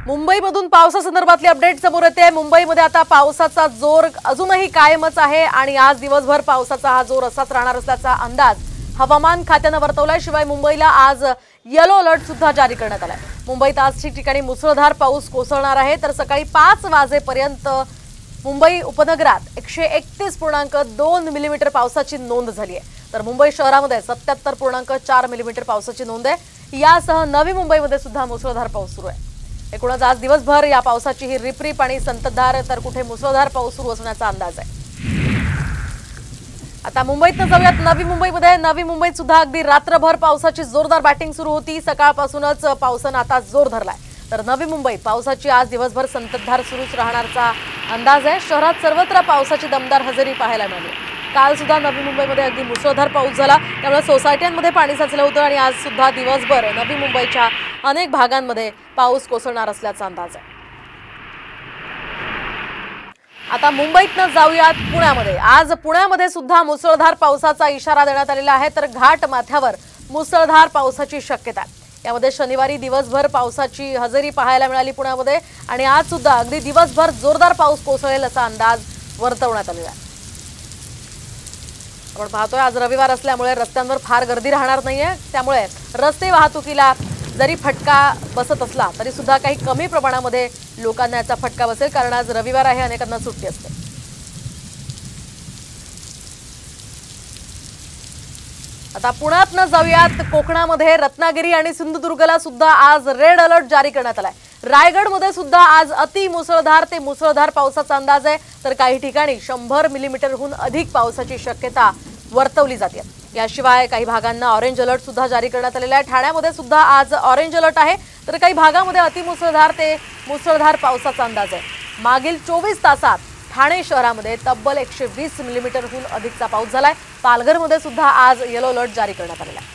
मुंबईमधून पावसासंदर्भातली update समोर येते। मुंबईमध्ये आता पावसाचा जोर अजूनही कायमच आहे आणि आज दिवसभर पावसाचा हा जोर असाच राहणार असल्याचा अंदाज हवामान खात्याने वर्तवलाय। शिवाय मुंबईला आज येलो अलर्ट सुद्धा जारी करण्यात आलाय। मुंबईत आज ठिकठिकाणी मुसळधार पाऊस कोसळणार आहे, तर सकाळी 5 वाजेपर्यंत मुंबई उपनगरात 131.2 मिलीमीटर पावसाची नोंद झाली आहे, तर मुंबई शहरामध्ये 77.4 मिलीमीटर पावसाची नोंद आहे। यासह नवी मुंबईमध्ये सुद्धा मुसळधार पाऊस सुरू आहे। एकूणच आज दिवसभर या पावसाची ही रिपरिप आणि संततधार तर कुठे मुसळधार पाऊस सुरू असण्याचा अंदाज आहे। आता मुंबईतनं जाऊयात नवी मुंबईमध्ये। नवी मुंबईत सुद्धा अगदी रात्रभर पावसाची जोरदार बॅटिंग सुरू होती। सकाळपासूनच पावसाने आता जोर धरलाय, तर नवी मुंबईत पावसाची आज दिवसभर संततधार सुरूच राहण्याचा अंदाज आहे। शहरात सर्वत्र पावसाची दमदार हजेरी पाहायला मिळाली। काल सुद्धा नवी मुंबईमध्ये अगदी मुसळधार पाऊस झाला, त्यामुळे सोसायट्यांमध्ये पाणी साचलं होतं आणि आज सुद्धा दिवसभर नवी मुंबईच्या अनेक भागांमध्ये पाऊस कोसळणार असल्याचा अंदाज आहे। आता मुंबईतनं जाऊयात पुण्यामध्ये। आज पुण्यामध्ये सुद्धा मुसळधार पावसाचा इशारा देण्यात आलेला आहे, तर घाट माथ्यावर मुसळधार पावसाची शक्यता आहे। यामध्ये शनिवारी दिवसभर पावसाची हजेरी पाहायला मिळाली पुण्यामध्ये आणि आज सुद्धा अगदी दिवसभर जोरदार पाऊस कोसळेल असा अंदाज वर्तवण्यात आलेला आहे। आपण पाहतोय आज रविवार असल्यामुळे रस्त्यांवर फार गर्दी राहणार नाहीये, त्यामुळे रस्ते वाहतुकीला जरी फटका बसत असला तरी सुद्धा काही कमी प्रमाणामध्ये लोकांना याचा फटका बसेल, कारण आज रविवार आहे, अनेकांना सुट्टी असते। आता पुण्यातनं जाऊयात कोकणामध्ये। रत्नागिरी आणि सिंधुदुर्गला सुद्धा आज रेड अलर्ट जारी करण्यात आलाय। रायगडमध्ये सुद्धा आज अति मुसळधार ते मुसळधार पावसाचा अंदाज आहे, तर काही ठिकाणी 100 मिलीमीटरहून अधिक पावसाची शक्यता वर्तवली जाते। याशिवाय काही भागांना ऑरेंज अलर्ट सुद्धा जारी करण्यात आलेला आहे। ठाण्यामध्ये सुद्धा आज ऑरेंज अलर्ट आहे, तर काही भागामध्ये अतिमुसळधार ते मुसळधार पावसाचा अंदाज आहे। मागील 24 तासात ठाणे शहरामध्ये तब्बल 120 मिलीमीटरहून अधिकचा पाऊस झालाय। पालघरमध्ये सुद्धा आज येलो अलर्ट जारी करण्यात आलेला आहे।